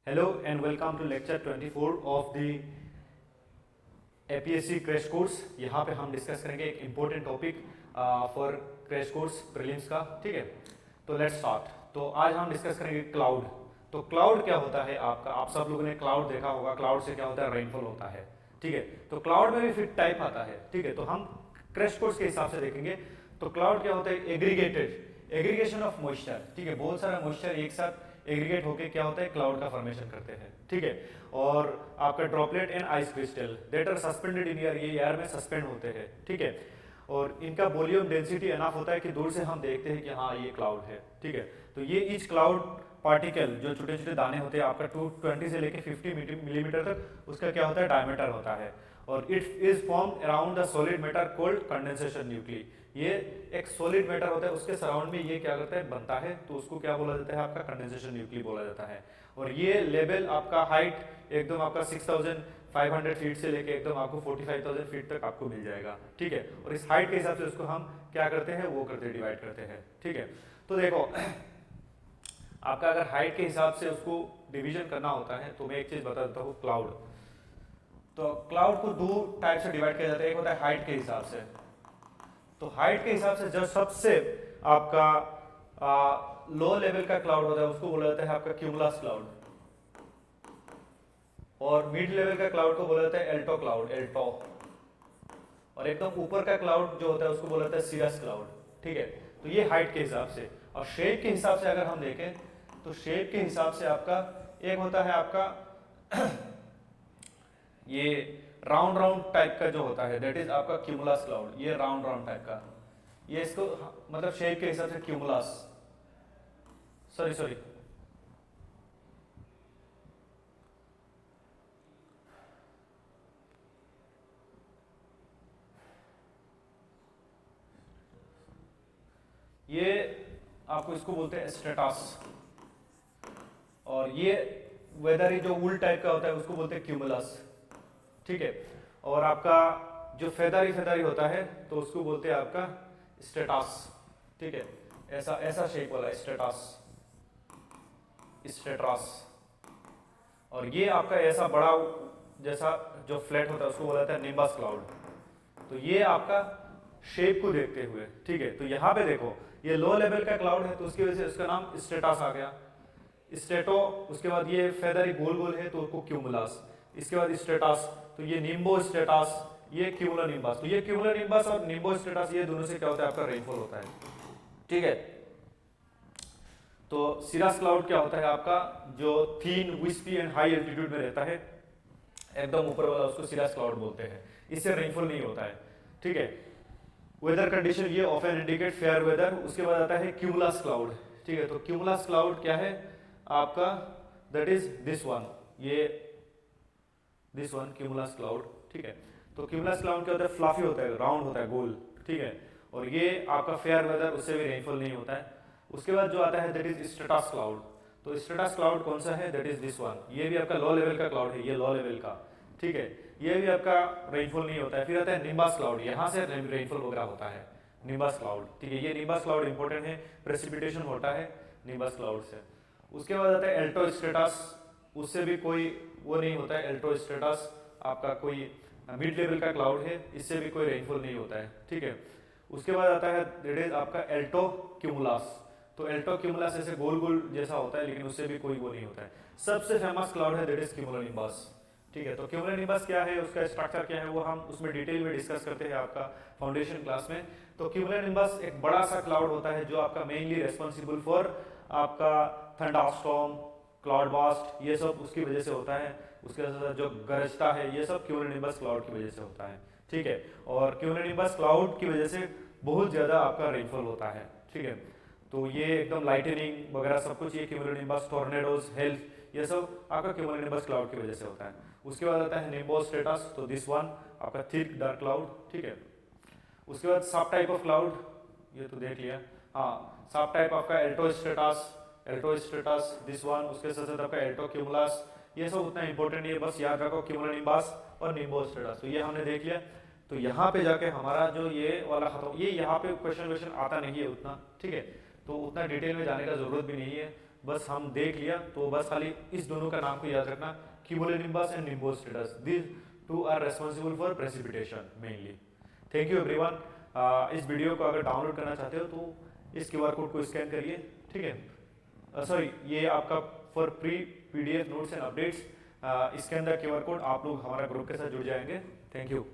Hello and welcome to lecture 24 of the APSC crash course. यहाँ पे हम discuss करेंगे एक important topic for crash course prelims का। ठीक है, तो लेट्स स्टार्ट। तो आज हम डिस्कस करेंगे क्लाउड। तो क्लाउड क्या होता है आपका, आप सब लोगों ने क्लाउड देखा होगा। क्लाउड से क्या होता है, रेनफॉल होता है। ठीक है, तो क्लाउड में भी फिर टाइप आता है। ठीक है, तो हम क्रैश कोर्स के हिसाब से देखेंगे। तो क्लाउड क्या होता है, एग्रीगेशन ऑफ मॉइस्चर। ठीक है, बहुत सारा मॉइस्चर एक साथ एग्रीगेट होके क्या होता है, क्लाउड का फॉर्मेशन करते हैं। ठीक है, और आपका droplet and ice crystal that are suspended in air, ये एयर में सस्पेंड होते हैं। ठीक है, और इनका वॉल्यूम डेंसिटी एनफ होता है कि दूर से हम देखते हैं कि हाँ ये क्लाउड है। ठीक है, तो ये ईच क्लाउड पार्टिकल जो छोटे छोटे दाने होते हैं आपका 220 से लेके 50 मिलीमीटर तक उसका क्या होता है, डायमीटर होता है। और it is formed around the solid matter called condensation nuclei. ये एक सॉलिड मैटर होता है, उसके सराउंड में ये क्या करता है, बनता है, तो उसको क्या बोला जाता है, आपका कंडेंसेशन न्यूक्ली बोला जाता है। और ये लेवल आपका हाइट एकदम आपका 6500 फीट से लेके एकदम आपको 45,000 फीट तक आपको मिल जाएगा। ठीक है, और इस हाइट के हिसाब से उसको हम क्या करते हैं, वो करते डिवाइड करते हैं। ठीक है, तो देखो आपका अगर हाइट के हिसाब से उसको डिवीजन करना होता है तो मैं एक चीज बता देता हूँ, क्लाउड। तो क्लाउड को दो टाइप से डिवाइड किया जाता है। एक होता है हाइट के हिसाब से। तो हाइट के हिसाब से जो सबसे आपका लो लेवल का क्लाउड होता है उसको बोला जाता है आपका क्यूमुलस क्लाउड। और मिड लेवल का क्लाउड को बोला जाता है एल्टो क्लाउड, एल्टो। और एकदम ऊपर का क्लाउड जो होता है उसको बोला जाता है सीरस क्लाउड। ठीक है, तो ये हाइट के हिसाब से। और शेप के हिसाब से अगर हम देखें तो शेप के हिसाब से आपका एक होता है आपका ये राउंड राउंड टाइप का जो होता है, दैट इज आपका क्यूमुलस क्लाउड। ये राउंड राउंड टाइप का, ये इसको मतलब शेप के हिसाब से क्यूमुलस, सॉरी ये आपको इसको बोलते हैं स्ट्रेटस। और ये वेदर जो वुल टाइप का होता है उसको बोलते हैं क्यूमुलस। ठीक है, और आपका जो फेदरी होता है तो उसको बोलते हैं आपका स्ट्रेटस। ठीक है, ऐसा ऐसा शेप वाला स्ट्रेटस, स्ट्रेटस। और ये आपका ऐसा बड़ा जैसा जो फ्लैट होता है उसको बोला जाता है निम्बस क्लाउड। तो ये आपका शेप को देखते हुए। ठीक है, तो यहाँ पे देखो ये लो लेवल का क्लाउड है तो उसकी वजह से उसका नाम स्ट्रेटस आ गया, स्ट्रेटो। उसके बाद ये फेदरी गोल गोल है तो उसको क्यूमुलस। इसके बाद स्ट्रेटस, तो ये निम्बो स्ट्रेटस, ये क्यूमुलोनिम्बस। तो ये क्यूमुलोनिम्बस और निम्बो स्ट्रेटस ये दोनों से क्या होता है, आपका रेनफॉल होता है। ठीक है, तो सीरस क्लाउड क्या होता है आपका, जो थीन विस्पी एंड हाई एल्टीट्यूड में रहता है एकदम ऊपर वाला, उसको सीरस क्लाउड बोलते हैं। इससे रेनफॉल नहीं होता है। ठीक है, वेदर कंडीशन ये ऑफन इंडिकेट फेयर वेदर। उसके बाद आता है क्यूमुलस क्लाउड। ठीक है, तो क्यूमुलस क्लाउड क्या है आपका, दैट इज दिस वन, ये दिस वन क्यूमुलस क्लाउड। ठीक है, तो क्यूमुलस क्लाउड क्या होता है, फ्लफी होता है, राउंड होता है, गोल। ठीक है, और ये आपका फेयर वेदर, उससे भी रेनफॉल नहीं होता है। उसके बाद जो आता है दैट इज स्ट्रेटस क्लाउड। तो स्ट्रेटस क्लाउड कौन सा है, दैट इज दिस वन। ये भी आपका लो लेवल का क्लाउड है, ये लो लेवल का। ठीक है, ये भी आपका रेनफॉल नहीं होता है। फिर आता है निम्बस क्लाउड, यहाँ से रेनफॉल वगैरह होता है, निम्बस क्लाउड। ठीक है, ये निम्बस क्लाउड इंपॉर्टेंट है, प्रेसिपिटेशन होता है निम्बस क्लाउड से। उसके बाद आता है एल्टो स्ट्रेटस, उससे भी कोई वो नहीं होता है। एल्टो स्ट्रेटस आपका कोई मिड लेवल का क्लाउड है, इससे भी कोई रेनफॉल नहीं होता है। ठीक है, उसके बाद आता है दैट इज आपका एल्टो क्यूमुलस। तो एल्टो क्यूमुलस ऐसे गोल गोल जैसा होता है लेकिन उससे भी कोई वो नहीं होता है। सबसे फेमस क्लाउड है दैट इज क्यूमुलोनिम्बस। ठीक है, तो क्यूमुलोनिम्बस क्या है, उसका स्ट्रक्चर क्या है, वो हम उसमें डिटेल में डिस्कस करते हैं आपका फाउंडेशन क्लास में। तो क्यूमुलोनिम्बस एक बड़ा सा क्लाउड होता है जो आपका मेनली रेस्पॉन्सिबल फॉर आपका थंडरस्टॉर्म, क्लाउड बास्ट, ये सब उसकी वजह से होता है। उसके साथ जो गरजता है ये सब क्यूमुलोनिम्बस क्लाउड की वजह से होता है। ठीक है, और क्यूमुलोनिम्बस क्लाउड की वजह से बहुत ज्यादा आपका रेनफॉल होता है। ठीक है, तो ये एकदम लाइटनिंग वगैरह सब कुछ ये क्यूमुलोनिम्बस, टॉर्नेडोज, हेल्थ, ये सब आपका क्यूमुलोनिम्बस क्लाउड की वजह से होता है। उसके बाद आता है निम्बो स्ट्रेटस, तो दिस वन आपका थिक डार्क क्लाउड। ठीक है, उसके बाद सब टाइप ऑफ क्लाउड, ये तो देख लिया। हाँ, सब टाइप आपका एल्टो स्ट्रेटस दिस वन। उसके साथ साथ आपका एल्टो क्यूमुलस, ये सब उतना इंपॉर्टेंट नहीं है, बस याद रखो क्यूमुलोनिम्बस और निम्बो स्ट्रेटस। तो ये हमने देख लिया। तो यहाँ पे जाके हमारा जो ये वाला खत्म, ये यहाँ पे क्वेश्चन आता नहीं है उतना। ठीक है, तो उतना डिटेल में जाने का जरूरत भी नहीं है। बस हम देख लिया, तो बस खाली इस दोनों का नाम को याद रखना, cumulonimbus and nimbostratus, this two are responsible for precipitation mainly. Thank you everyone. इस वीडियो को अगर डाउनलोड करना चाहते हो तो इस QR कोड को स्कैन करिए, ठीक है। सॉरी, ये आपका for pre PDF notes and updates, scan the QR code, आप लोग हमारा ग्रुप के साथ जुड़ जाएंगे। Thank you.